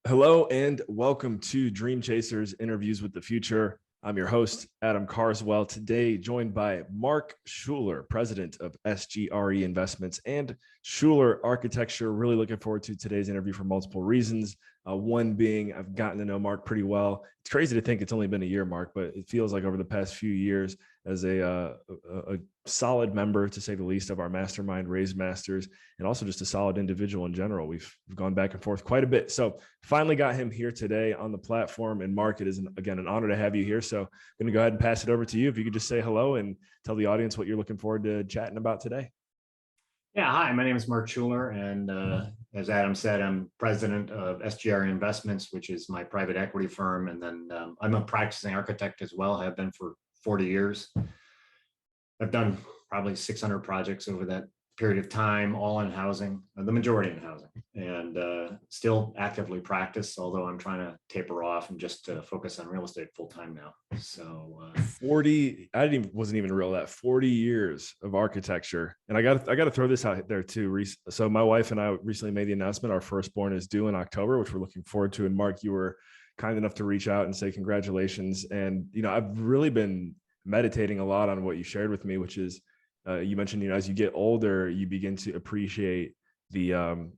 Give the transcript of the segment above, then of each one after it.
Hello and welcome to Dream Chasers Interviews with the Future. I'm your host, Adam Carswell. Today, joined by Mark Shuler, president of SGRE Investments and Shuler Architecture. Really looking forward to today's interview for multiple reasons. One being I've gotten to know Mark pretty well. It's crazy to think it's only been a year, Mark, but it feels like over the past few years as a solid member, to say the least, of our mastermind, Raise Masters, and also just a solid individual in general. We've gone back and forth quite a bit. So finally got him here today on the platform. And Mark, it is, again, an honor to have you here. So I'm going to go ahead and pass it over to you. If you could just say hello and tell the audience what you're looking forward to chatting about today. Yeah, hi, my name is Mark Shuler, and as Adam said, I'm president of SGRE Investments, which is my private equity firm, and then I'm a practicing architect as well, have been for 40 years. I've done probably 600 projects over that period of time, all in housing, the majority in housing, and still actively practice, although I'm trying to taper off and just focus on real estate full time now. So 40, wasn't even real that 40 years of architecture. And I got to throw this out there too. So my wife and I recently made the announcement our firstborn is due in October, which we're looking forward to. And Mark, you were kind enough to reach out and say congratulations. And, I've really been meditating a lot on what you shared with me, which is, you mentioned, as you get older, you begin to appreciate the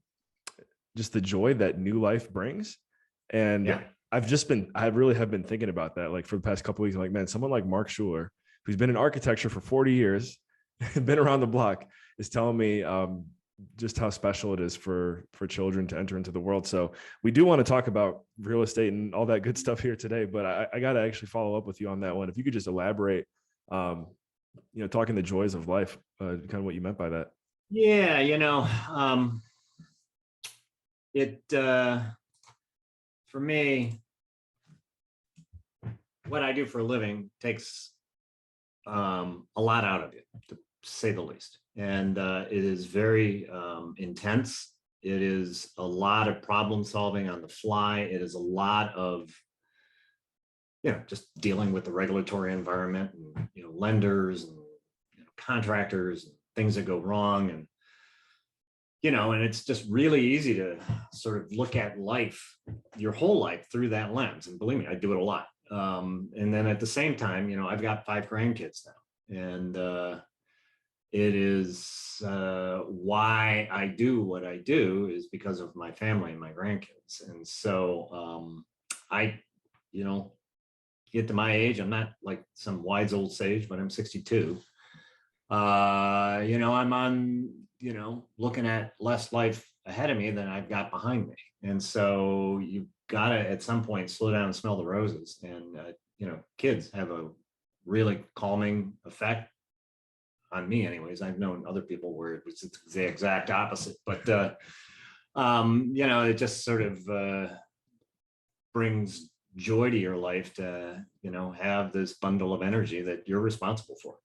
just the joy that new life brings. And yeah. I really have been thinking about that. Like for the past couple of weeks, I'm like, man, someone like Mark Shuler, who's been in architecture for 40 years, been around the block, is telling me just how special it is for children to enter into the world. So we do want to talk about real estate and all that good stuff here today, but I got to actually follow up with you on that one. If you could just elaborate, talking the joys of life, kind of what you meant by that. Yeah, for me, what I do for a living takes a lot out of you, to say the least. And it is very intense. It is a lot of problem solving on the fly. It is a lot of just dealing with the regulatory environment and, lenders and contractors and things that go wrong. And, and it's just really easy to sort of look at life, your whole life through that lens. And believe me, I do it a lot. And then at the same time, I've got 5 grandkids now, and it is why I do what I do is because of my family and my grandkids. And so I, get to my age, I'm not like some wise old sage, but I'm 62. I'm on, looking at less life ahead of me than I've got behind me. And so you've got to, at some point, slow down and smell the roses. And, kids have a really calming effect on me anyways. I've known other people where it was the exact opposite, but, it just sort of brings joy to your life to, have this bundle of energy that you're responsible for,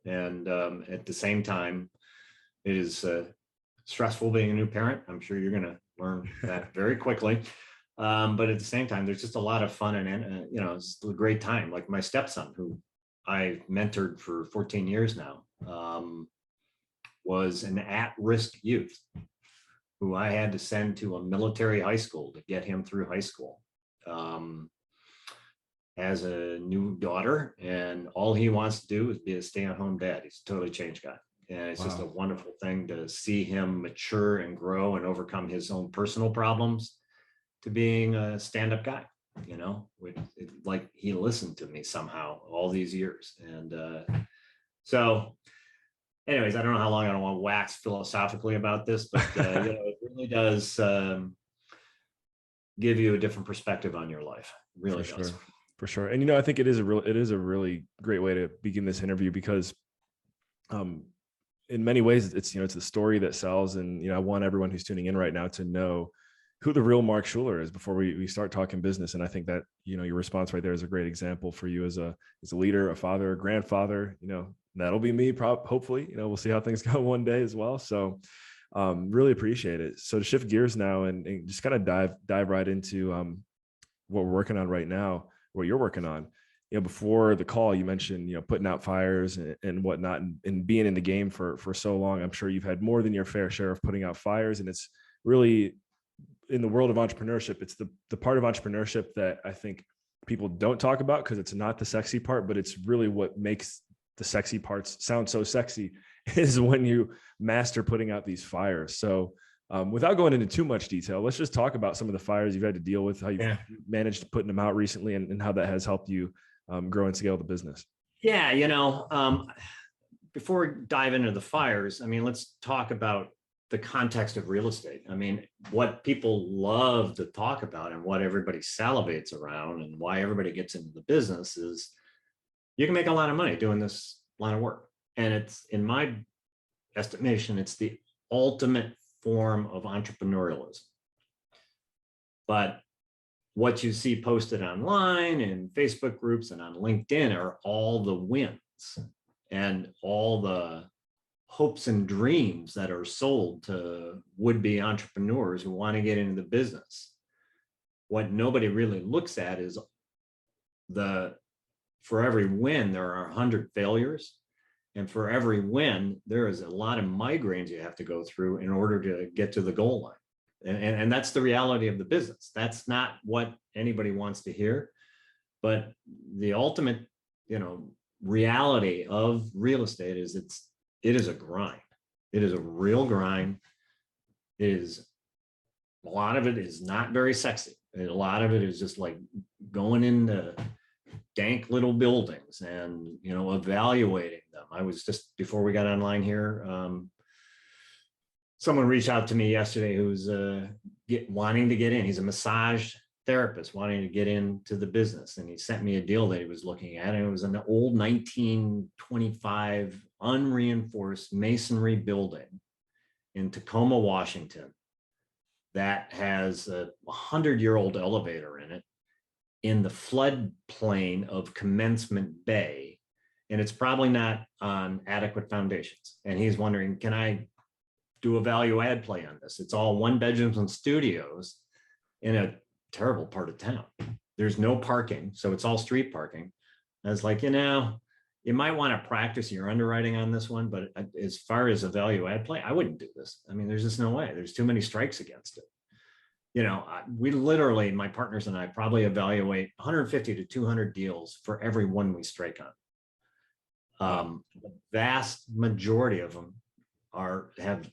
and at the same time, it is stressful being a new parent. I'm sure you're going to learn that very quickly. But at the same time, there's just a lot of fun and, it's a great time. Like my stepson, who I mentored for 14 years now, was an at-risk youth who I had to send to a military high school to get him through high school. Has a new daughter, and all he wants to do is be a stay-at-home dad. He's a totally changed guy. And it's just a wonderful thing to see him mature and grow and overcome his own personal problems to being a stand-up guy, like he listened to me somehow all these years. And so anyways, I don't know how long I don't want to wax philosophically about this, but it really does give you a different perspective on your life. It really does. Sure. For sure. And, I think it is a really great way to begin this interview because in many ways it's the story that sells. And, I want everyone who's tuning in right now to know who the real Mark Shuler is before we start talking business. And I think that, your response right there is a great example for you as a leader, a father, a grandfather. That'll be me, hopefully. We'll see how things go one day as well. So really appreciate it. So to shift gears now and just kind of dive right into what we're working on right now, what you're working on. Before the call, you mentioned, putting out fires and whatnot, and being in the game for so long. I'm sure you've had more than your fair share of putting out fires, and it's really in the world of entrepreneurship, it's the part of entrepreneurship that I think people don't talk about because it's not the sexy part, but it's really what makes the sexy parts sound so sexy is when you master putting out these fires. So without going into too much detail, let's just talk about some of the fires you've had to deal with, how you've managed putting them out recently, and how that has helped you grow and scale the business. Yeah, before we dive into the fires, I mean, let's talk about the context of real estate. I mean, what people love to talk about and what everybody salivates around and why everybody gets into the business is you can make a lot of money doing this line of work. And it's, in my estimation, it's the ultimate form of entrepreneurialism. But what you see posted online and Facebook groups and on LinkedIn are all the wins and all the hopes and dreams that are sold to would-be entrepreneurs who want to get into the business. What nobody really looks at is for every win, there are 100 failures. And for every win, there is a lot of migraines you have to go through in order to get to the goal line. And that's the reality of the business. That's not what anybody wants to hear. But the ultimate, reality of real estate is it is a grind. It is a real grind. A lot of it is not very sexy. And a lot of it is just like going into dank little buildings and, evaluating them. I was just, before we got online here, someone reached out to me yesterday who's wanting to get in. He's a massage therapist wanting to get into the business. And he sent me a deal that he was looking at. And it was an old 1925 unreinforced masonry building in Tacoma, Washington, that has a 100-year-old elevator in it in the floodplain of Commencement Bay. And it's probably not on adequate foundations. And he's wondering, can I do a value add play on this? It's all one bedrooms and studios in a terrible part of town. There's no parking, so it's all street parking. I was like, you might want to practice your underwriting on this one, but as far as a value add play, I wouldn't do this. I mean, there's just no way. There's too many strikes against it. We literally, my partners and I probably evaluate 150 to 200 deals for every one we strike on. The vast majority of them have.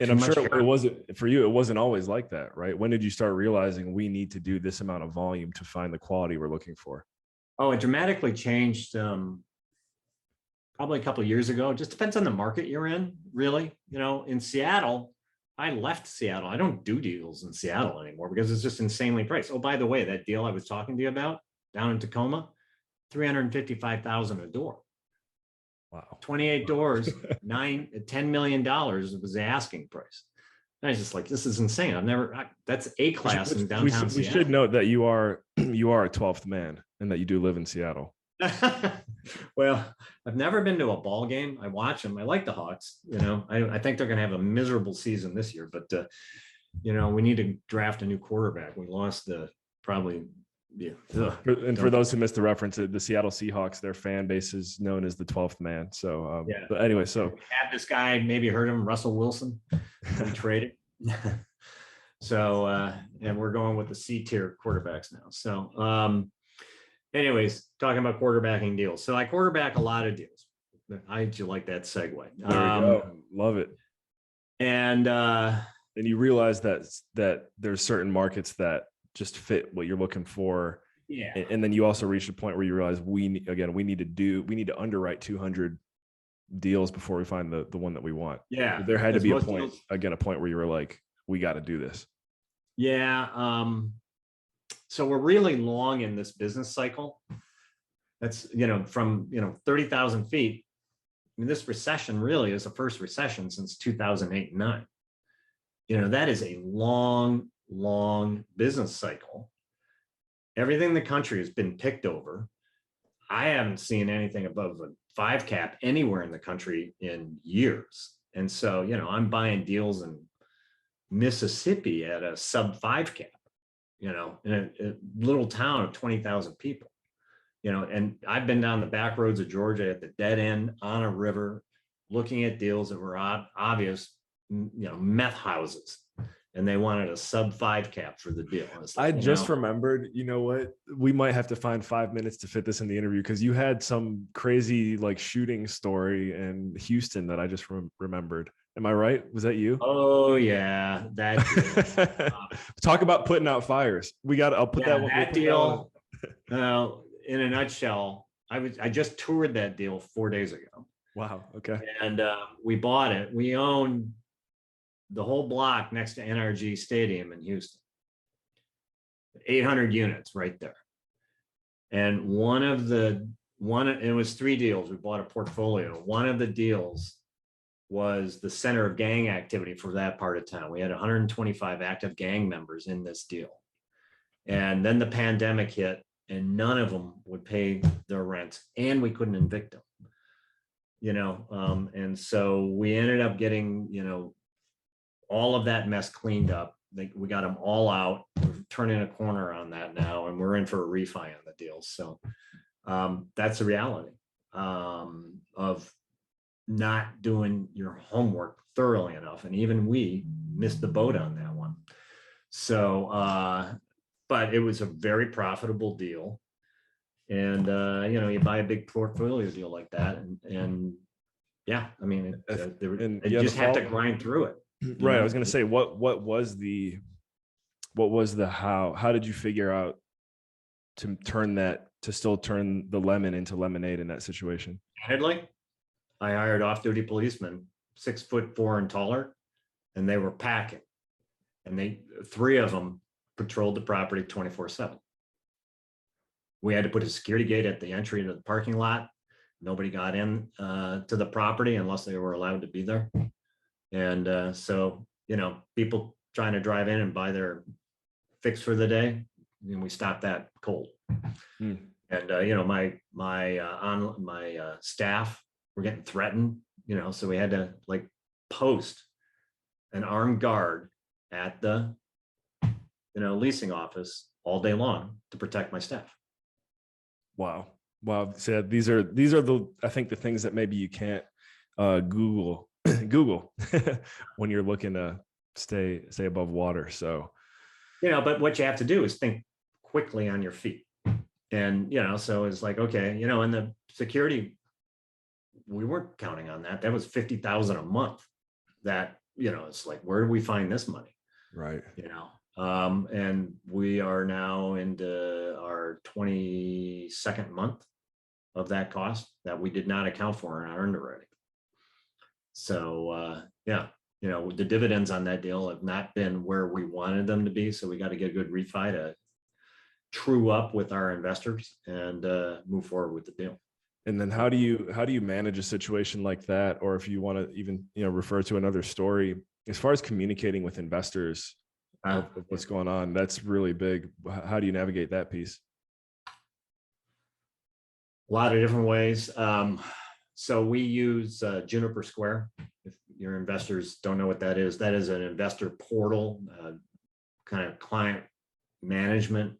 And I'm sure it wasn't for you. It wasn't always like that, right? When did you start realizing we need to do this amount of volume to find the quality we're looking for? Oh, it dramatically changed probably a couple of years ago. It just depends on the market you're in, really. In Seattle, I left Seattle. I don't do deals in Seattle anymore because it's just insanely priced. Oh, by the way, that deal I was talking to you about down in Tacoma, $355,000 a door. Wow. 28 doors, $10 million was the asking price. And I was just like, this is insane. That's A class in downtown Seattle. We should note that you are a 12th man and that you do live in Seattle. Well, I've never been to a ball game. I watch them. I like the Hawks. I think they're going to have a miserable season this year, but we need to draft a new quarterback. We lost for those who missed the reference, the Seattle Seahawks, their fan base is known as the 12th man. So, but anyway, so we had this guy, maybe heard of him, Russell Wilson. We traded. So, and we're going with the C tier quarterbacks now. So, anyways, talking about quarterbacking deals. So I quarterback a lot of deals. I do like that segue. There we go. Love it. And you realize that there's certain markets that just fit what you're looking for. Yeah. And then you also reach a point where you realize we need to underwrite 200 deals before we find the one that we want. Yeah. There had to be a point where you were like, we got to do this. Yeah. So we're really long in this business cycle. That's, from, 30,000 feet. I mean, this recession really is the first recession since 2008 and 9. That is a long business cycle. Everything in the country has been picked over. I haven't seen anything above a 5 cap anywhere in the country in years. And so, I'm buying deals in Mississippi at a sub 5 cap, in a little town of 20,000 people, and I've been down the back roads of Georgia at the dead end on a river, looking at deals that were obvious, meth houses. and they wanted a sub-5 cap for the deal. I just remembered, you know what? We might have to find 5 minutes to fit this in the interview because you had some crazy like shooting story in Houston that I just remembered. Am I right? Was that you? Oh yeah, that deal. Talk about putting out fires. I'll put that one. That deal. In a nutshell, I just toured that deal 4 days ago. Wow. Okay. And we bought it. We own the whole block next to NRG Stadium in Houston. 800 units right there. And it was 3 deals. We bought a portfolio. One of the deals was the center of gang activity for that part of town. We had 125 active gang members in this deal. And then the pandemic hit and none of them would pay their rent and we couldn't evict them. And so we ended up getting, all of that mess cleaned up. We got them all out. We're turning a corner on that now, and we're in for a refi on the deal. So that's the reality of not doing your homework thoroughly enough. And even we missed the boat on that one. So, but it was a very profitable deal. And, you buy a big portfolio deal like that. And yeah, I mean, you just have to grind through it. Right. I was going to say, what was the how did you figure out to still turn the lemon into lemonade in that situation? Candidly, I hired off-duty policemen, 6'4" and taller, and they were packing. And 3 of them patrolled the property 24/7. We had to put a security gate at the entry to the parking lot. Nobody got in to the property unless they were allowed to be there. And so, people trying to drive in and buy their fix for the day, and we stopped that cold. And my staff were getting threatened, so we had to post an armed guard at the leasing office all day long to protect my staff. Wow. So these are I think the things that maybe you can't Google when you're looking to stay above water. So, but what you have to do is think quickly on your feet. And, so it's like, okay, and the security, we weren't counting on that. That was $50,000 a month that, it's like, where do we find this money? Right. And we are now into our 22nd month of that cost that we did not account for in our underwriting. So, the dividends on that deal have not been where we wanted them to be. So we got to get a good refi to true up with our investors and move forward with the deal. And then how do you manage a situation like that? Or if you want to even, refer to another story, as far as communicating with investors, what's going on, that's really big. How do you navigate that piece? A lot of different ways. So we use Juniper Square. If your investors don't know what that is an investor portal, kind of client management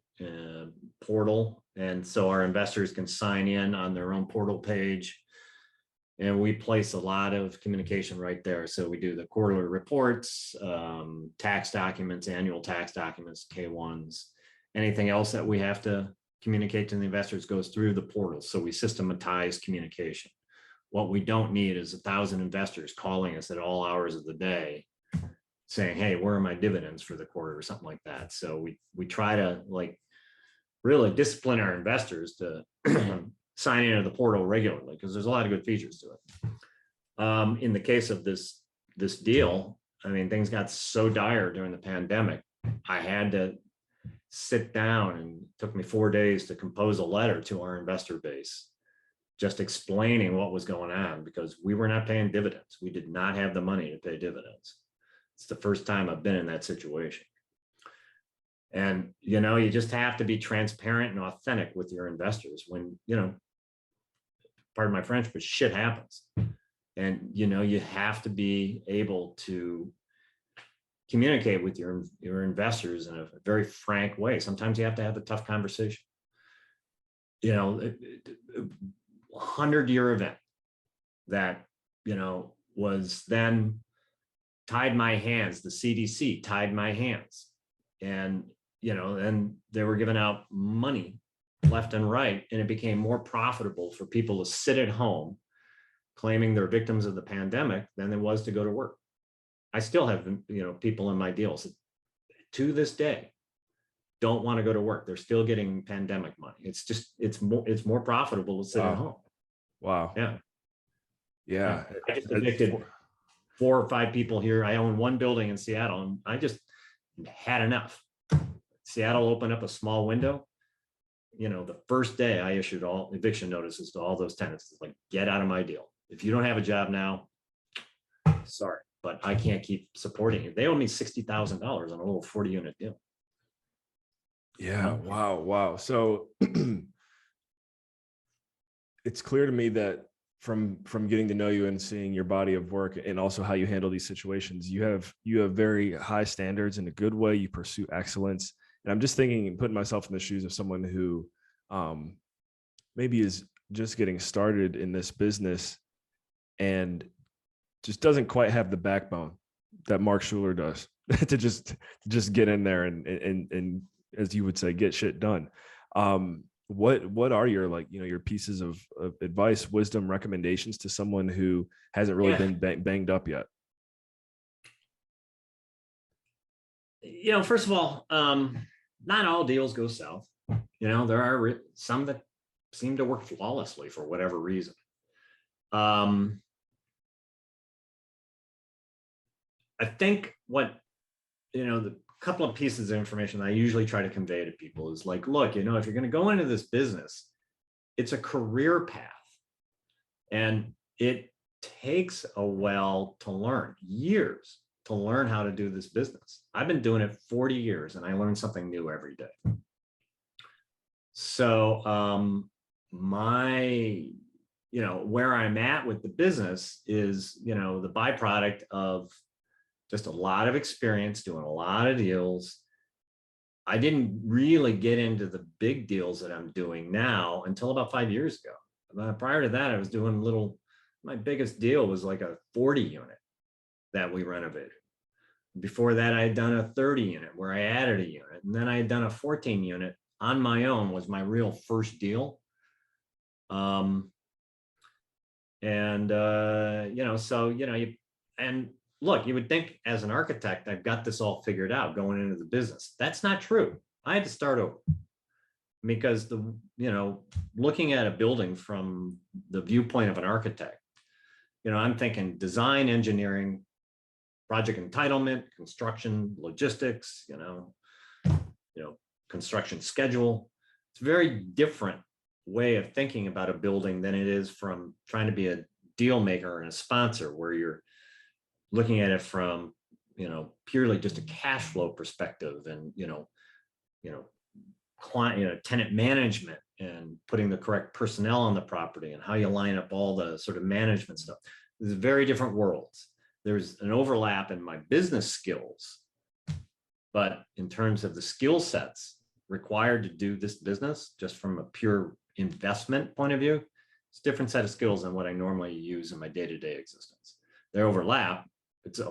portal. And so our investors can sign in on their own portal page. And we place a lot of communication right there. So we do the quarterly reports, tax documents, annual tax documents, K1s, anything else that we have to communicate to the investors goes through the portal. So we systematize communication. What we don't need is 1,000 investors calling us at all hours of the day saying, hey, where are my dividends for the quarter or something like that. So we try to really discipline our investors to sign into the portal regularly because there's a lot of good features to it. In the case of this deal, I mean, things got so dire during the pandemic. I had to sit down, and it took me 4 days to compose a letter to our investor base, just explaining what was going on because we were not paying dividends. We did not have the money to pay dividends. It's the first time I've been in that situation. And, you just have to be transparent and authentic with your investors when, pardon my French, but shit happens. And, you have to be able to communicate with your investors in a very frank way. Sometimes you have to have a tough conversation. 100-year event that, was then tied my hands. The CDC tied my hands. And, and they were giving out money left and right. And it became more profitable for people to sit at home claiming they're victims of the pandemic than it was to go to work. I still have, people in my deals to this day don't want to go to work. They're still getting pandemic money. It's more profitable to sit at home. Wow. Yeah. I just evicted 4 or 5 people here. I own one building in Seattle, and I just had enough. Seattle opened up a small window. The first day I issued all eviction notices to all those tenants. It's like, get out of my deal. If you don't have a job now, sorry, but I can't keep supporting you. They owe me $60,000 on a little 40-unit deal. Yeah. Wow. So it's clear to me that from getting to know you and seeing your body of work and also how you handle these situations, you have very high standards in a good way. You pursue excellence. And I'm just thinking and putting myself in the shoes of someone who maybe is just getting started in this business and just doesn't quite have the backbone that Mark Shuler does to just get in there and as you would say, get shit done. What are your your pieces of advice, wisdom, recommendations to someone who hasn't really been banged up yet? First of all, not all deals go south. There are some that seem to work flawlessly for whatever reason. I think the couple of pieces of information I usually try to convey to people is like, look, if you're going to go into this business, it's a career path. And it takes a while to learn, years to learn how to do this business. I've been doing it 40 years and I learn something new every day. So where I'm at with the business is, the byproduct of just a lot of experience doing a lot of deals. I didn't really get into the big deals that I'm doing now until about 5 years ago. Prior to that, I was doing my biggest deal was like a 40 unit that we renovated. Before that, I had done a 30 unit where I added a unit. And then I had done a 14 unit on my own was my real first deal. Look, you would think as an architect, I've got this all figured out going into the business. That's not true. I had to start over because looking at a building from the viewpoint of an architect, I'm thinking design, engineering, project entitlement, construction, logistics, construction schedule. It's a very different way of thinking about a building than it is from trying to be a deal maker and a sponsor where you're looking at it from, purely just a cash flow perspective and, client, tenant management and putting the correct personnel on the property and how you line up all the sort of management stuff. There's very different worlds. There's an overlap in my business skills, but in terms of the skill sets required to do this business, just from a pure investment point of view, it's a different set of skills than what I normally use in my day-to-day existence. They overlap. It's,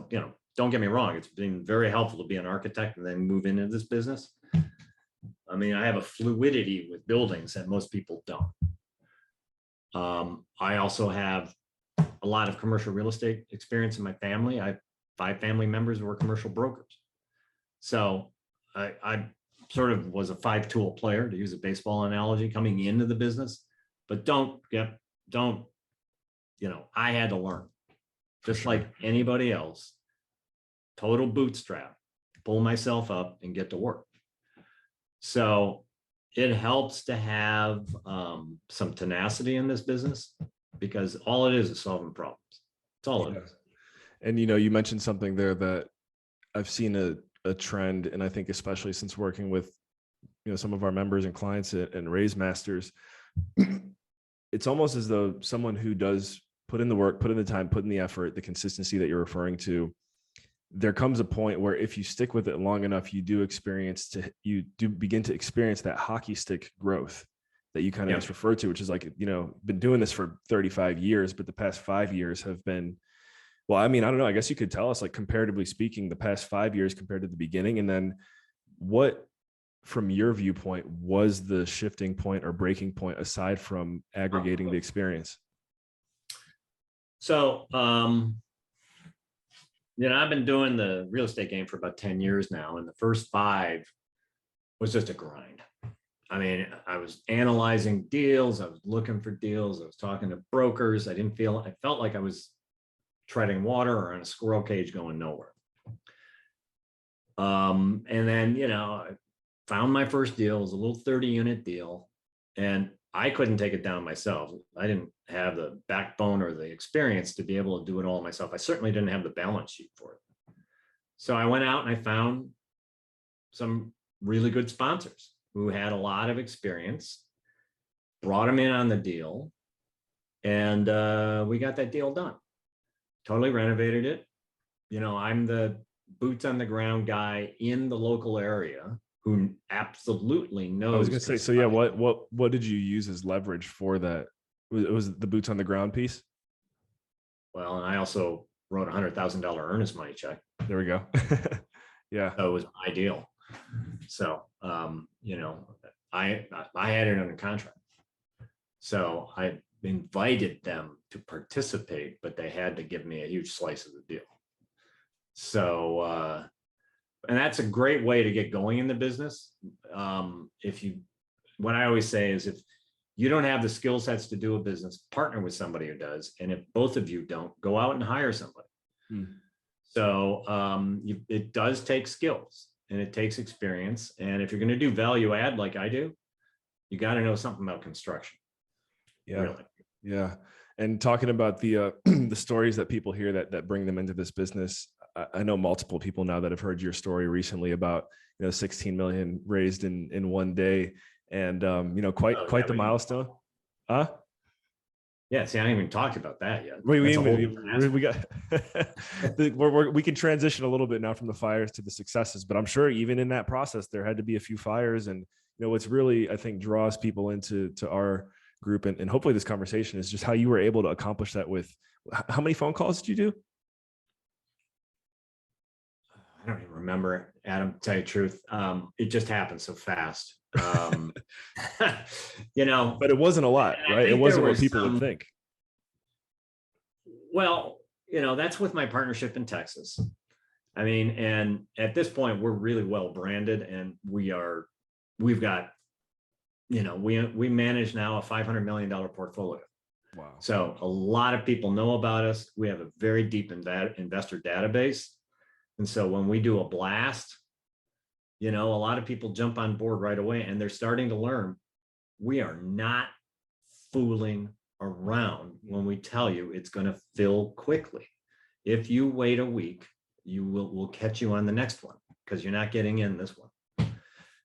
don't get me wrong. It's been very helpful to be an architect and then move into this business. I mean, I have a fluidity with buildings that most people don't. I also have a lot of commercial real estate experience in my family. I have 5 family members who are commercial brokers. So I sort of was a 5-tool player, to use a baseball analogy, coming into the business, but I had to learn. Just like anybody else, total bootstrap, pull myself up and get to work. So it helps to have some tenacity in this business because all it is solving problems. That's all it is. And, you mentioned something there that I've seen a trend, and I think especially since working with, some of our members and clients and Raise Masters, it's almost as though someone who does put in the work, put in the time, put in the effort, the consistency that you're referring to, there comes a point where if you stick with it long enough, you do begin to experience that hockey stick growth that you kind of just referred to, which is like, been doing this for 35 years, but the past 5 years have been Well, I mean, I don't know. I guess you could tell us, like, comparatively speaking, the past 5 years compared to the beginning, and then what, from your viewpoint, was the shifting point or breaking point aside from aggregating the experience? So, I've been doing the real estate game for about 10 years now, and the first 5 was just a grind. I mean, I was analyzing deals, I was looking for deals, I was talking to brokers. I felt like I was treading water or on a squirrel cage going nowhere. And then, I found my first deal. It was a little 30-unit deal, and I couldn't take it down myself. I didn't have the backbone or the experience to be able to do it all myself. I certainly didn't have the balance sheet for it. So I went out and I found some really good sponsors who had a lot of experience, brought them in on the deal, and we got that deal done. Totally renovated it. I'm the boots on the ground guy in the local area who absolutely knows. I was going to say, so yeah, what did you use as leverage for that? Was the boots on the ground piece? Well, and I also wrote $100,000 earnest money check. There we go. Yeah. So it was my deal. So, I had it under contract. So I invited them to participate, but they had to give me a huge slice of the deal. So, and that's a great way to get going in the business. What I always say is, if you don't have the skill sets to do a business, partner with somebody who does. And if both of you don't, go out and hire somebody. So it does take skills and it takes experience. And if you're going to do value add like I do, you got to know something about construction. Yeah. Really. Yeah. And talking about the the stories that people hear that bring them into this business, I know multiple people now that have heard your story recently about 16 million raised in one day, and quite the milestone. Huh? Yeah. See, I haven't even talked about that yet. We got we can transition a little bit now from the fires to the successes, but I'm sure even in that process there had to be a few fires. And what's really, I think, draws people into our group and hopefully this conversation is just how you were able to accomplish that. With how many phone calls did you do? I don't even remember, Adam, to tell you the truth. It just happened so fast. But it wasn't a lot, right? It wasn't what people would think. Well, that's with my partnership in Texas. I mean, and at this point we're really well branded, and we've got, we manage now a $500 million portfolio. Wow. So a lot of people know about us. We have a very deep investor database. And so when we do a blast, a lot of people jump on board right away, and they're starting to learn we are not fooling around when we tell you it's going to fill quickly. If you wait a week, we'll catch you on the next one because you're not getting in this one.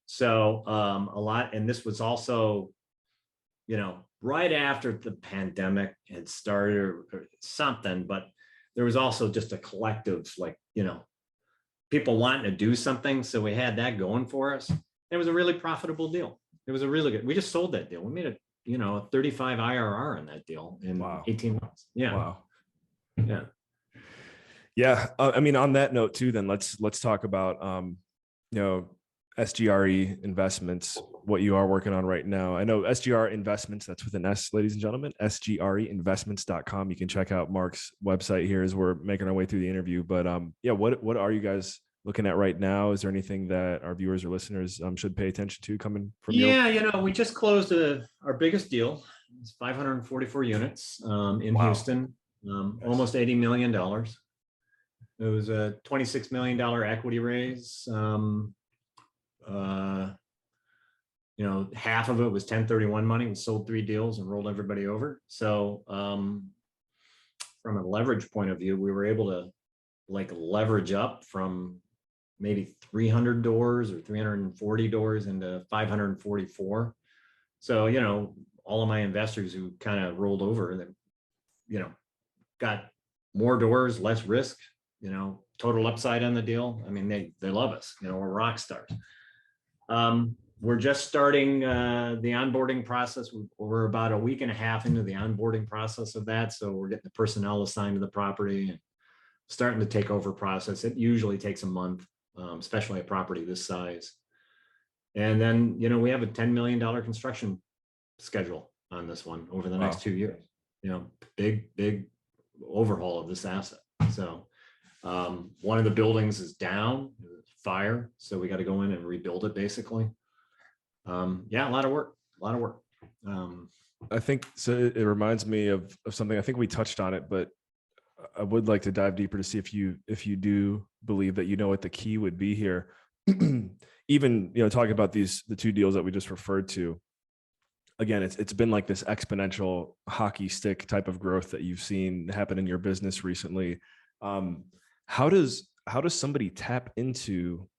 So a lot, and this was also, right after the pandemic had started or something, but there was also just a collective, people wanting to do something. So we had that going for us. It was a really profitable deal. It was a really good, we just sold that deal. We made a 35 IRR on that deal in 18 months. Yeah. Wow. Yeah. Yeah. I mean, on that note too, then let's talk about, SGRE investments, what you are working on right now. I know SGR Investments, that's with an S, ladies and gentlemen, sgreinvestments.com. You can check out Mark's website here as we're making our way through the interview. But what are you guys looking at right now? Is there anything that our viewers or listeners should pay attention to coming from you? Yeah, we just closed our biggest deal. It's 544 units in Houston, almost $80 million. It was a $26 million equity raise. Half of it was 1031 money. We sold 3 deals and rolled everybody over. So from a leverage point of view, we were able to leverage up from maybe 300 doors or 340 doors into 544. So, all of my investors who kind of rolled over, that, got more doors, less risk, total upside on the deal. I mean, they love us, we're rock stars. We're just starting the onboarding process. We're about a week and a half into the onboarding process of that. So we're getting the personnel assigned to the property. starting to take over process. It usually takes a month, especially a property this size. And then, we have a $10 million construction schedule on this one over the next Wow. 2 years. Big overhaul of this asset. So one of the buildings is down, fire. So we got to go in and rebuild it basically. Yeah, a lot of work. I think so. It reminds me of something. I think we touched on it, but I would like to dive deeper to see if you do believe that what the key would be here. Even talking about the two deals that we just referred to. Again, it's been like this exponential hockey stick type of growth that you've seen happen in your business recently. How does somebody tap into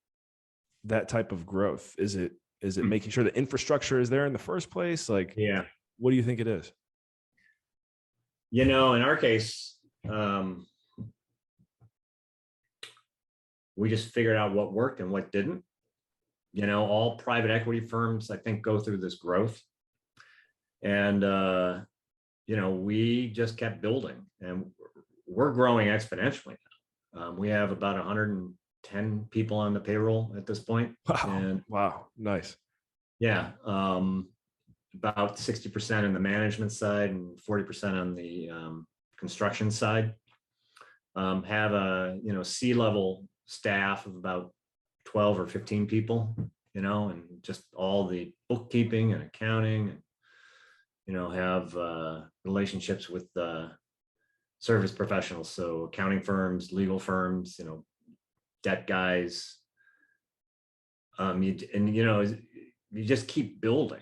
that type of growth? Is it making sure the infrastructure is there in the first place? Like, Yeah. what do you think it is? In our case, we just figured out what worked and what didn't. All private equity firms, I think, go through this growth. And, we just kept building, and we're growing exponentially now. We have about 110 people on the payroll at this point. Wow. And wow. Nice. Yeah. About 60% in the management side and 40% on the construction side. Have a, C-level staff of about 12 or 15 people, and just all the bookkeeping and accounting, and have relationships with service professionals, so accounting firms, legal firms, debt guys. You just keep building.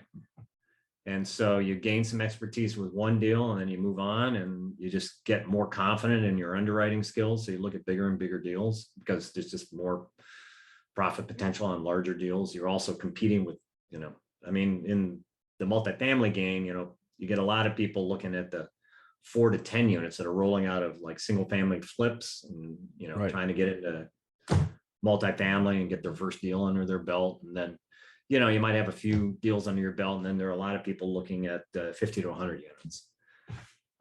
And so you gain some expertise with one deal, and then you move on, and you just get more confident in your underwriting skills. So you look at bigger and bigger deals because there's just more profit potential on larger deals. You're also competing with, in the multifamily game, you get a lot of people looking at the 4 to 10 units that are rolling out of like single family flips, and, Right. trying to get into multifamily and get their first deal under their belt. And then, you might have a few deals under your belt, and then there are a lot of people looking at 50 to 100 units.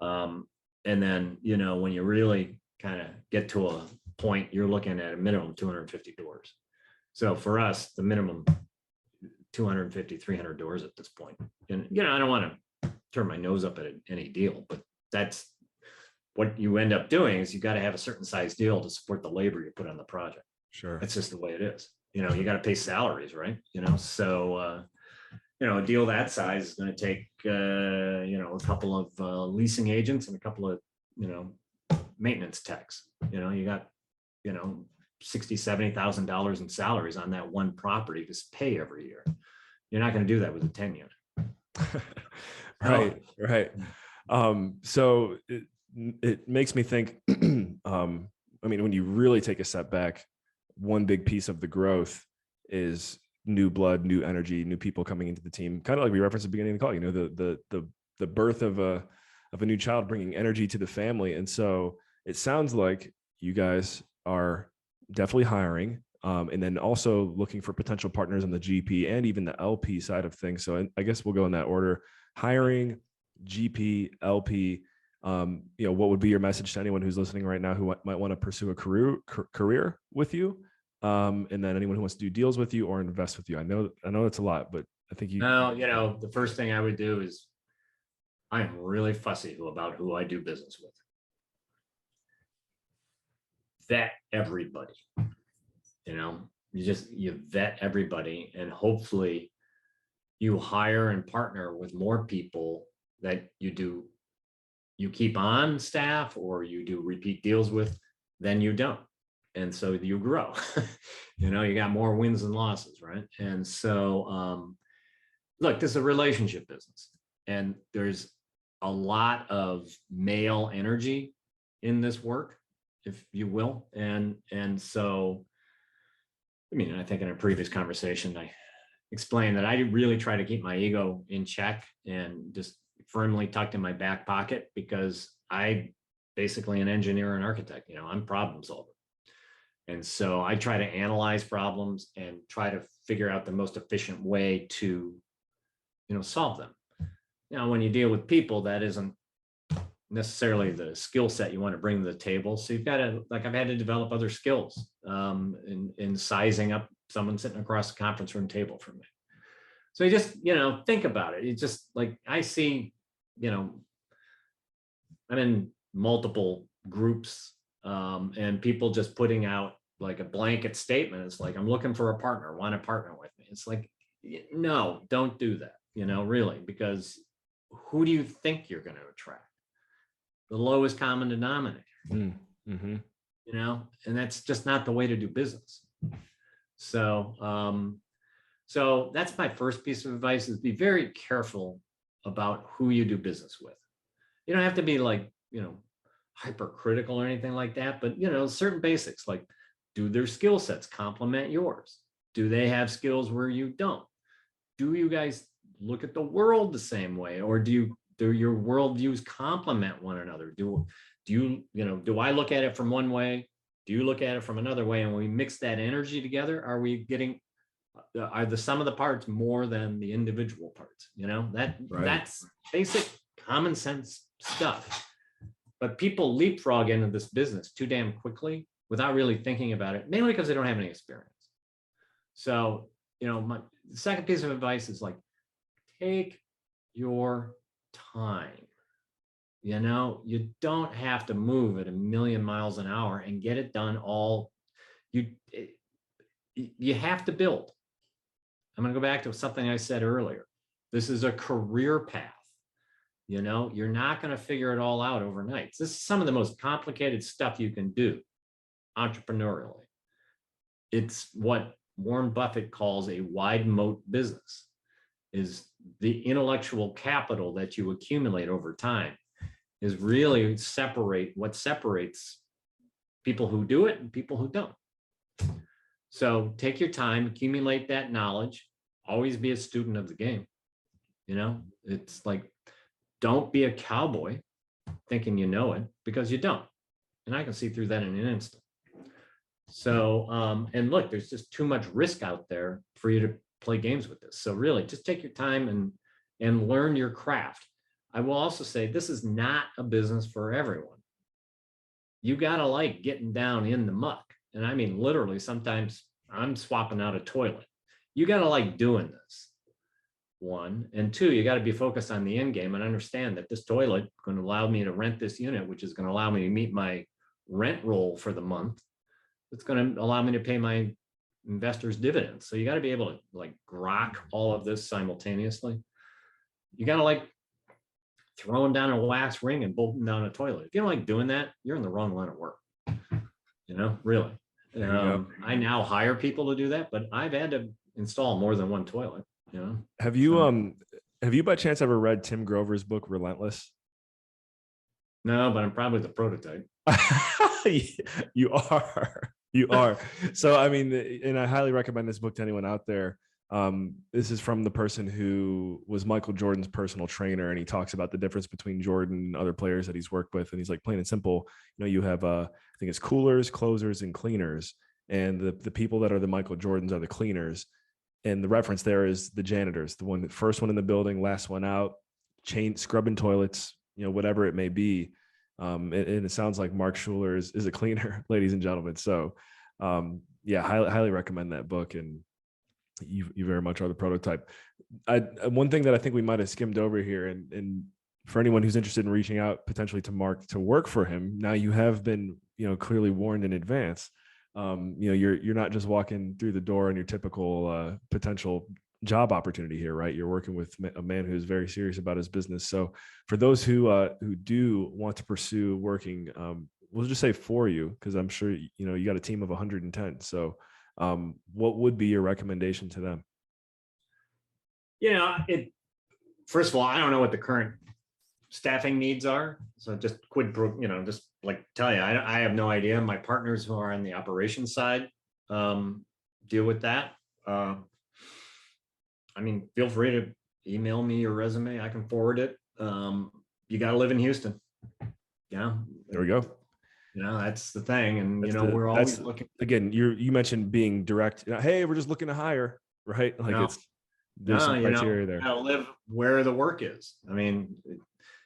And then, when you really kind of get to a point, you're looking at a minimum 250 doors. So for us, the minimum 250, 300 doors at this point. And, I don't want to turn my nose up at any deal, but that's what you end up doing is you got to have a certain size deal to support the labor you put on the project. Sure. That's just the way it is. You got to pay salaries, right? So, a deal that size is going to take, a couple of leasing agents and a couple of, maintenance techs. You got, $60,000, $70,000 in salaries on that one property to pay every year. You're not going to do that with a 10 unit. Right. So it makes me think, when you really take a step back, one big piece of the growth is new blood, new energy, new people coming into the team. Kind of like we referenced at the beginning of the call, the birth of a new child bringing energy to the family. And so it sounds like you guys are definitely hiring, and then also looking for potential partners on the GP and even the LP side of things. So I guess we'll go in that order: hiring, GP, LP. What would be your message to anyone who's listening right now who might want to pursue a career with you, and then anyone who wants to do deals with you or invest with you? I know it's a lot, but I think the first thing I would do is I'm really fussy about who I do business with. Vet everybody. You vet everybody, and hopefully you hire and partner with more people that you keep on staff or you do repeat deals with than you don't. And so you grow. You got more wins and losses, right? And so look, this is a relationship business, and there's a lot of male energy in this work, if you will. And so, I think in a previous conversation, I explained that I really try to keep my ego in check and just firmly tucked in my back pocket, because I basically an engineer and architect, I'm problem solver. And so I try to analyze problems and try to figure out the most efficient way to, solve them. When you deal with people, that isn't necessarily the skill set you want to bring to the table. So you've got to, like, I've had to develop other skills in sizing up someone sitting across the conference room table from me. So you just, think about it. It's just like, I see, I'm in multiple groups and people just putting out like a blanket statement. It's like, I'm looking for a partner, want to partner with me. It's like, no, don't do that, really, because who do you think you're going to attract? The lowest common denominator, Mm-hmm. and that's just not the way to do business. So, so that's my first piece of advice, is be very careful about who you do business with. You don't have to be like, hypercritical or anything like that, but, certain basics, like, do their skill sets complement yours? Do they have skills where you don't? Do you guys look at the world the same way, or do your worldviews complement one another? Do I look at it from one way? Do you look at it from another way? And when we mix that energy together, are the sum of the parts more than the individual parts? Right. That's basic common sense stuff. But people leapfrog into this business too damn quickly without really thinking about it, mainly because they don't have any experience. So, my second piece of advice is like, take your time. You don't have to move at 1,000,000 miles an hour and get it done all. You have to build. I'm going to go back to something I said earlier. This is a career path. You're not going to figure it all out overnight. This is some of the most complicated stuff you can do entrepreneurially. It's what Warren Buffett calls a wide moat business, is the intellectual capital that you accumulate over time is really what separates people who do it and people who don't. So take your time, accumulate that knowledge, always be a student of the game. It's like, don't be a cowboy thinking you know it, because you don't. And I can see through that in an instant. So, and look, there's just too much risk out there for you to play games with this. So really just take your time and learn your craft. I will also say, this is not a business for everyone. You got to like getting down in the muck. And I mean, literally, sometimes I'm swapping out a toilet. You got to like doing this. One, and two, you got to be focused on the end game and understand that this toilet is going to allow me to rent this unit, which is going to allow me to meet my rent roll for the month. It's going to allow me to pay my investors dividends. So you got to be able to like grok all of this simultaneously. You got to like throwing down a wax ring and bolting down a toilet. If you don't like doing that, you're in the wrong line of work. Really. I now hire people to do that, but I've had to install more than one toilet. Have you by chance ever read Tim Grover's book Relentless? No, but I'm probably the prototype. You are. So I mean, and I highly recommend this book to anyone out there. This is from the person who was Michael Jordan's personal trainer, and he talks about the difference between Jordan and other players that he's worked with. And he's like, plain and simple, you have I think it's coolers, closers, and cleaners, and the people that are the Michael Jordans are the cleaners. And the reference there is the janitors, the first one in the building, last one out, scrubbing toilets, whatever it may be. And it sounds like Mark Shuler is a cleaner, ladies and gentlemen. So yeah, highly recommend that book. And you very much are the prototype. One thing that I think we might have skimmed over here, and for anyone who's interested in reaching out potentially to Mark to work for him, now you have been, clearly warned in advance. You're not just walking through the door in your typical potential job opportunity here, right? You're working with a man who's very serious about his business. So for those who do want to pursue working, we'll just say for you, because I'm sure you got a team of 110. So what would be your recommendation to them? First of all, I don't know what the current staffing needs are. So just just like tell you, I have no idea. My partners who are on the operations side deal with that. Feel free to email me your resume. I can forward it. You got to live in Houston. Yeah. There we go. That's the thing. And, we're always looking. Again, you mentioned being direct. Hey, we're just looking to hire, right? Like there's some criteria there. You got to live where the work is.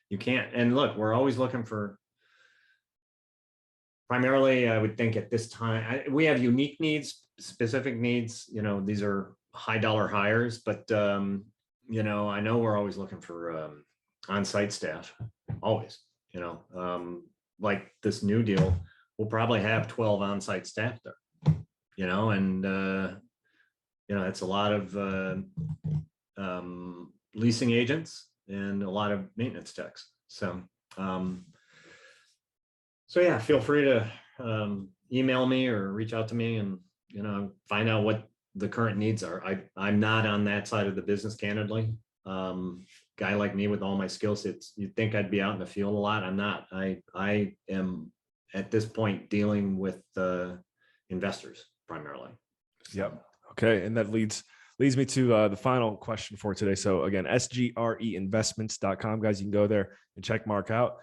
You can't. And look, we're always looking for, primarily, I would think at this time, we have unique needs, specific needs. These are high dollar hires, but I know we're always looking for on-site staff, always. Like this new deal, we'll probably have 12 on-site staff there. And it's a lot of leasing agents and a lot of maintenance techs. So yeah, feel free to email me or reach out to me and, find out what the current needs are. I'm not on that side of the business, candidly. Guy like me with all my skill sets, you'd think I'd be out in the field a lot. I'm not. I am at this point dealing with investors primarily. Yep. Okay. And that leads me to the final question for today. So again, sgreinvestments.com, guys, you can go there and check Mark out.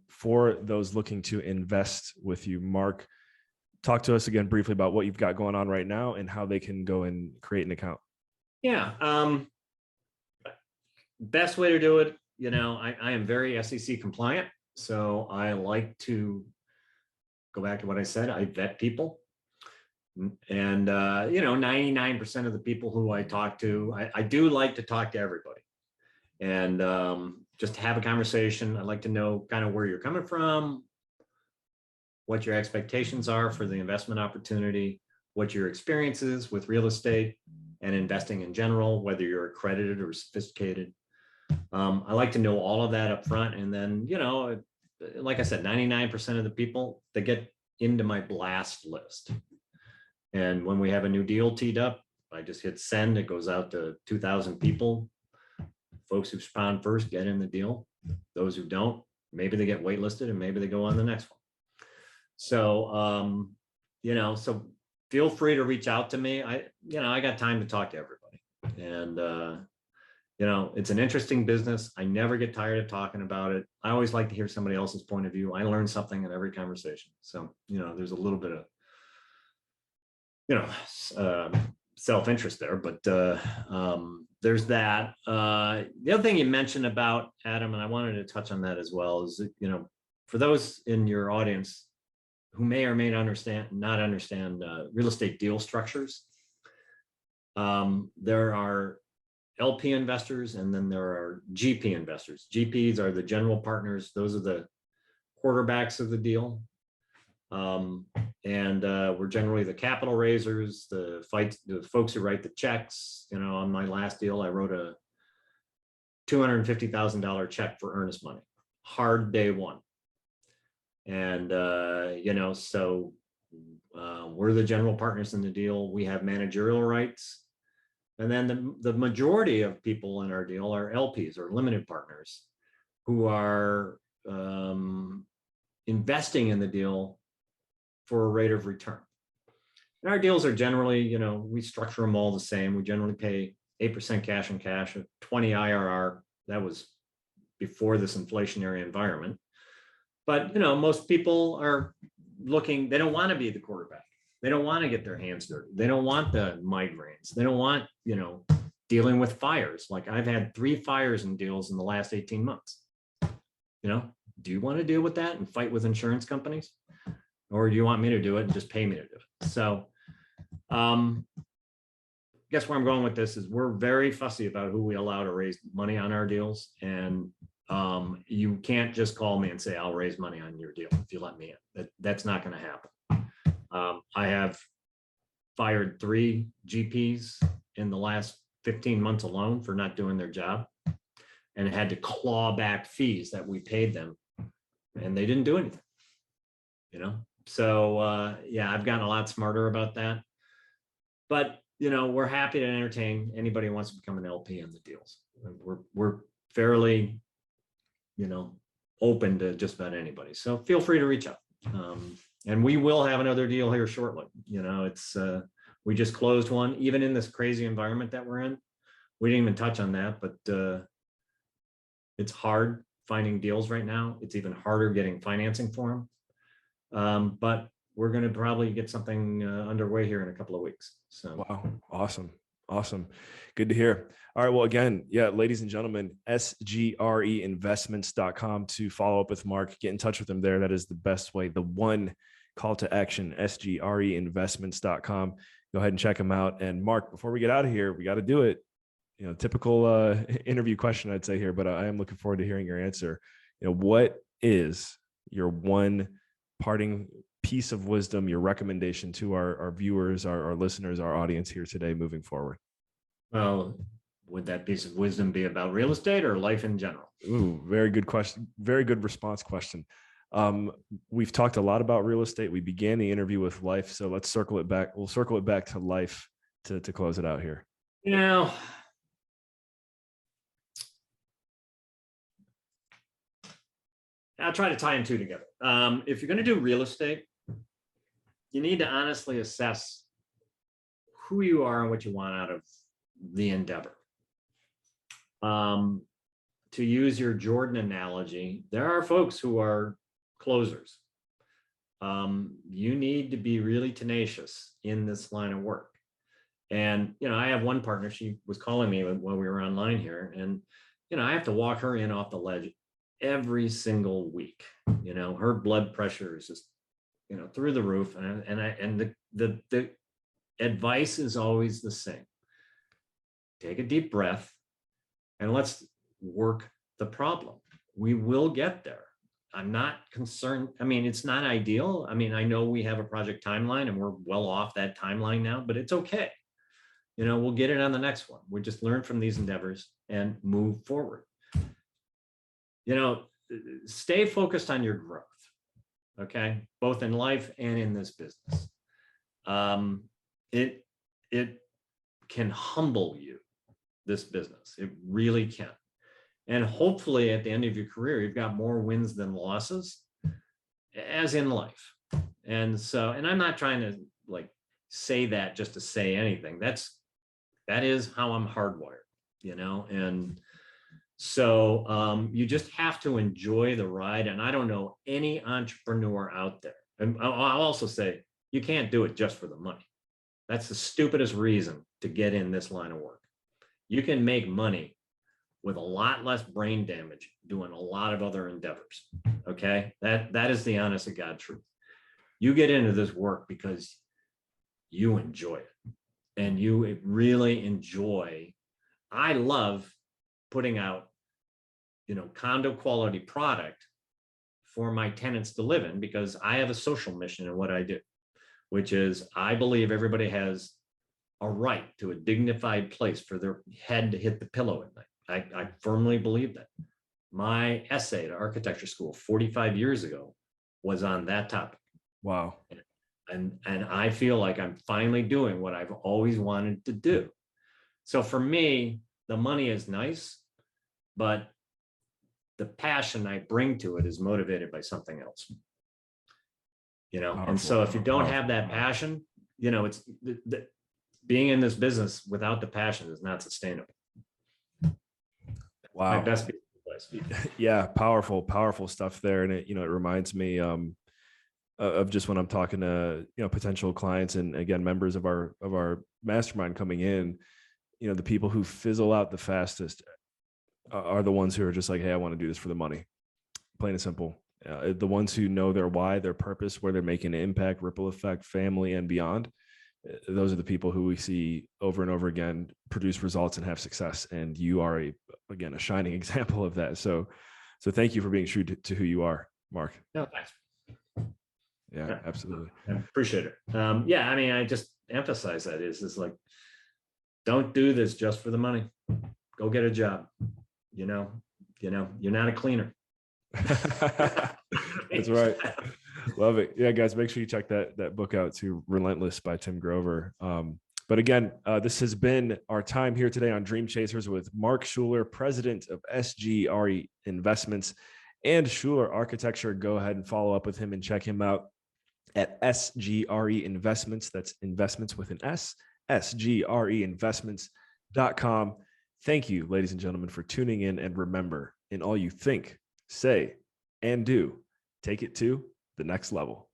For those looking to invest with you, Mark, talk to us again briefly about what you've got going on right now and how they can go and create an account. Yeah. Best way to do it, I am very SEC compliant. So I like to go back to what I said. I vet people. And, 99% of the people who I talk to, I do like to talk to everybody and just have a conversation. I like to know kind of where you're coming from, what your expectations are for the investment opportunity, what your experience is with real estate and investing in general, whether you're accredited or sophisticated. I like to know all of that up front. And then, like I said, 99% of the people that get into my blast list. And when we have a new deal teed up, I just hit send. It goes out to 2,000 people. Folks who respond first get in the deal. Those who don't, maybe they get waitlisted and maybe they go on the next one. So, so feel free to reach out to me. I got time to talk to everybody. And, it's an interesting business. I never get tired of talking about it. I always like to hear somebody else's point of view. I learn something in every conversation. So, there's a little bit of, self-interest there, but there's that. The other thing you mentioned about Adam, and I wanted to touch on that as well, is that, for those in your audience who may or may not understand real estate deal structures, there are LP investors and then there are GP investors. GPs are the general partners. Those are the quarterbacks of the deal. And we're generally the capital raisers, the folks who write the checks. On my last deal, I wrote a $250,000 check for earnest money, hard day one. And, so we're the general partners in the deal. We have managerial rights. And then the majority of people in our deal are LPs or limited partners who are investing in the deal for a rate of return. And our deals are generally, we structure them all the same. We generally pay 8% cash on cash, a 20 IRR. That was before this inflationary environment. But, most people are looking, they don't want to be the quarterback. They don't want to get their hands dirty. They don't want the migraines. They don't want, dealing with fires. Like I've had 3 fires in deals in the last 18 months. Do you want to deal with that and fight with insurance companies? Or do you want me to do it and just pay me to do it? So guess where I'm going with this is we're very fussy about who we allow to raise money on our deals. And you can't just call me and say, I'll raise money on your deal if you let me in. That's not going to happen. I have fired 3 GPs in the last 15 months alone for not doing their job and had to claw back fees that we paid them and they didn't do anything, So yeah, I've gotten a lot smarter about that, but we're happy to entertain anybody who wants to become an LP in the deals. We're fairly, open to just about anybody. So feel free to reach out. And we will have another deal here shortly. It's we just closed one, even in this crazy environment that we're in. We didn't even touch on that, but it's hard finding deals right now. It's even harder getting financing for them. But we're going to probably get something underway here in a couple of weeks. So wow, awesome. Awesome. Good to hear. All right. Well, again, yeah, ladies and gentlemen, sgreinvestments.com to follow up with Mark. Get in touch with him there. That is the best way. The one call to action, sgreinvestments.com. Go ahead and check him out. And Mark, before we get out of here, we got to do it. Typical interview question, I'd say here, but I am looking forward to hearing your answer. What is your one parting piece of wisdom, your recommendation to our viewers, our listeners, our audience here today moving forward? Well, would that piece of wisdom be about real estate or life in general? Ooh, very good question. Very good response question. We've talked a lot about real estate. We began the interview with life, so let's circle it back. We'll circle it back to life to close it out here. I'll try to tie them two together. If you're going to do real estate, you need to honestly assess who you are and what you want out of the endeavor. To use your Jordan analogy, there are folks who are closers. You need to be really tenacious in this line of work. And, I have one partner, she was calling me while we were online here, and, I have to walk her in off the ledge every single week. Her blood pressure is just, through the roof. And the advice is always the same. Take a deep breath and let's work the problem. We will get there. I'm not concerned. I mean, it's not ideal. I mean, I know we have a project timeline and we're well off that timeline now, but it's okay. We'll get it on the next one. We just learn from these endeavors and move forward. Stay focused on your growth. Okay. Both in life and in this business. It can humble you, this business. It really can. And hopefully at the end of your career, you've got more wins than losses, as in life. And I'm not trying to say that just to say anything. That is how I'm hardwired, and so you just have to enjoy the ride. And I don't know any entrepreneur out there. And I'll also say, you can't do it just for the money. That's the stupidest reason to get in this line of work. You can make money with a lot less brain damage doing a lot of other endeavors. Okay. That is the honest to God truth. You get into this work because you enjoy it and you really enjoy. I love putting out, condo quality product for my tenants to live in, because I have a social mission in what I do, which is I believe everybody has a right to a dignified place for their head to hit the pillow at night. I firmly believe that. My essay to architecture school 45 years ago was on that topic. Wow. And I feel like I'm finally doing what I've always wanted to do. So for me, the money is nice, but the passion I bring to it is motivated by something else. And so if you don't have that passion, it's being in this business without the passion is not sustainable. Wow. My best piece of advice. Yeah, powerful stuff there. And it reminds me of just when I'm talking to, potential clients and again, members of our mastermind coming in, the people who fizzle out the fastest are the ones who are just like, hey, I want to do this for the money. Plain and simple. The ones who know their why, their purpose, where they're making an impact, ripple effect, family and beyond. Those are the people who we see over and over again produce results and have success. And you are a shining example of that. So thank you for being true to who you are, Mark. No, thanks. Yeah, absolutely. I appreciate it. I just emphasize that is like, don't do this just for the money. Go get a job. You're not a cleaner. That's right. Love it. Yeah, guys, make sure you check that book out too, Relentless by Tim Grover. But again, this has been our time here today on Dream Chasers with Mark Shuler, president of SGRE Investments and Shuler Architecture. Go ahead and follow up with him and check him out at SGRE Investments. That's investments with an S, sgreinvestments.com. Thank you, ladies and gentlemen, for tuning in. And remember, in all you think, say, and do, take it to the next level.